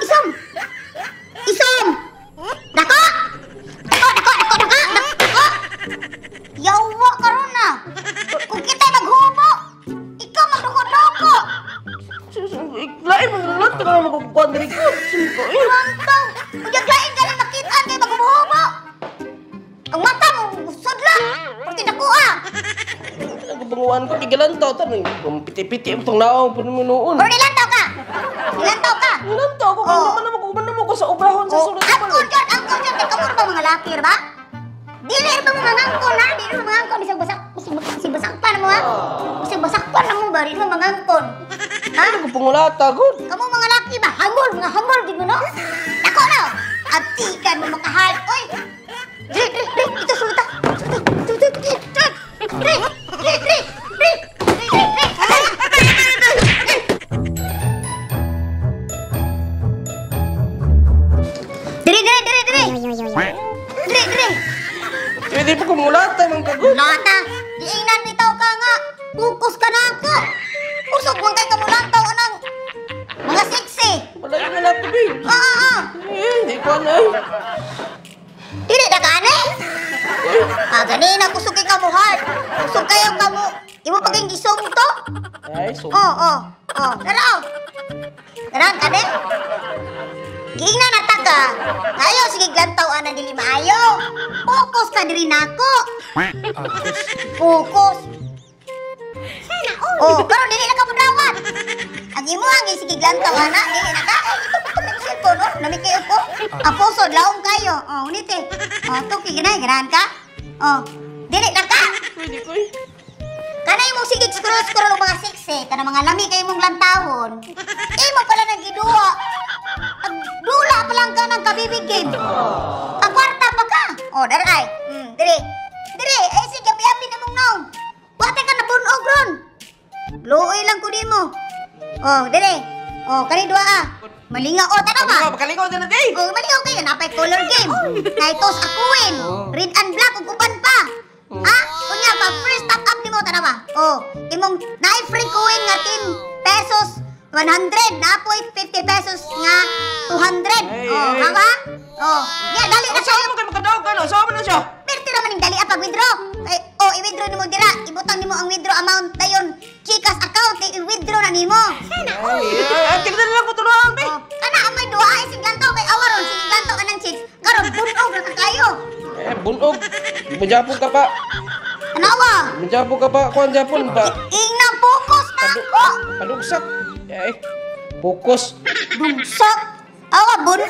Isom! Isom! Dako! Dako! Yawa ka ron na! Kung kita'y maghubo, ikaw magdoko-doko! Lain mo na lang, tara magkukuhan na rin ko. Mantaw! Kung lain ka na nakitaan kayo maghubo! Ang mata mo, sudla! Pati nakuha! Nagbanguan ko, tigalantaw. Tanong, piti-piti ang panglaong pa naman noon. Or nilantaw ka! Nilantaw ka! Nilantaw ko, kaya naman ko sa obrahon sa sulat ko. Angkon dyan! Angkon dyan! Ikaw mo ba mga laki, ba? Dili ba mga angkon, ha? Dili ba mga angkon? Bisag basak pa na mo, ha? Bisag basak pa na mo ba? Dili ba mga angkon? Ha? Ano ko pangulata, good? Kamu mga laki ba? Hangol! Mga hangol, di mo, no? Ako na! Atikan mo makahal! Oy! Dili! Ito sulta! Dili! Hindi pa kumulata ng kagod. Lata! Diinan bitaw ka nga! Focus ka na ako! Usog mong kay kamulantaw anang mga sexy! Wala yung malapit, eh. Oo! Hindi ko ano. Dili na ka, ane? Ganina kusog kay kamuhan! Kusog kayo kamu! Imo paging gisong to? Ay, so. Dalaw! Darang ka din? Giingnan na ta ka! Ayaw, sige glantaw ana dili maayo! Focus ka diri nako! Focus! Sana all! Karon dili na ka mudawat! Ang imo ang sige glantaw ana, dili na ka! Ito cellphone, no? Nami kayo po? Aposo, laong kayo! Unite! Tuki, ganahan ka? Dili na ka! Pwede ko, eh. Kanay mong sige scroll mga sexy, kana mga lami kayo mong lantawon. Imo pala nagiduwa. Dula pa lang ka ng kabibigin. Pagkwarta pa ka. Daray. Dire, sige, api na mong naong. Wate ka na punog ron. Luoy lang ko di mo. Dire. Kani dua Malingaw. Tanaw ba? Makalingaw din natin. Malingaw kayo. Napay color game. Kaitos akuin. Red and black, ugupan pa. Kunya ba, first top up ni mo, tanaw ba? Imong na-free coin nga 10 pesos 100, napoy 50 pesos nga 200. Hawa? Nga, dali na siya. Saan mo kayo makadaog ka, no? Saan mo na siya? Pero tira man yung dali at pag-withdraw. I-withdraw ni mo dira. Ibutang ni mo ang withdraw amount na yun. Chicas account, i-withdraw na ni mo. Sana all. Tignan na lang ko tuloy, be. Kana, amay duha ay siglantaw kay awaron. Siglantaw ka ng chicks. Karon, bunog na ka kayo. Bunog. Majapon ka pa. Anawa? Majapon ka pa. Kuhan Japon ba? Inang focus na ako. Padugsak. Fokus. Dugsak. Awa, bunog.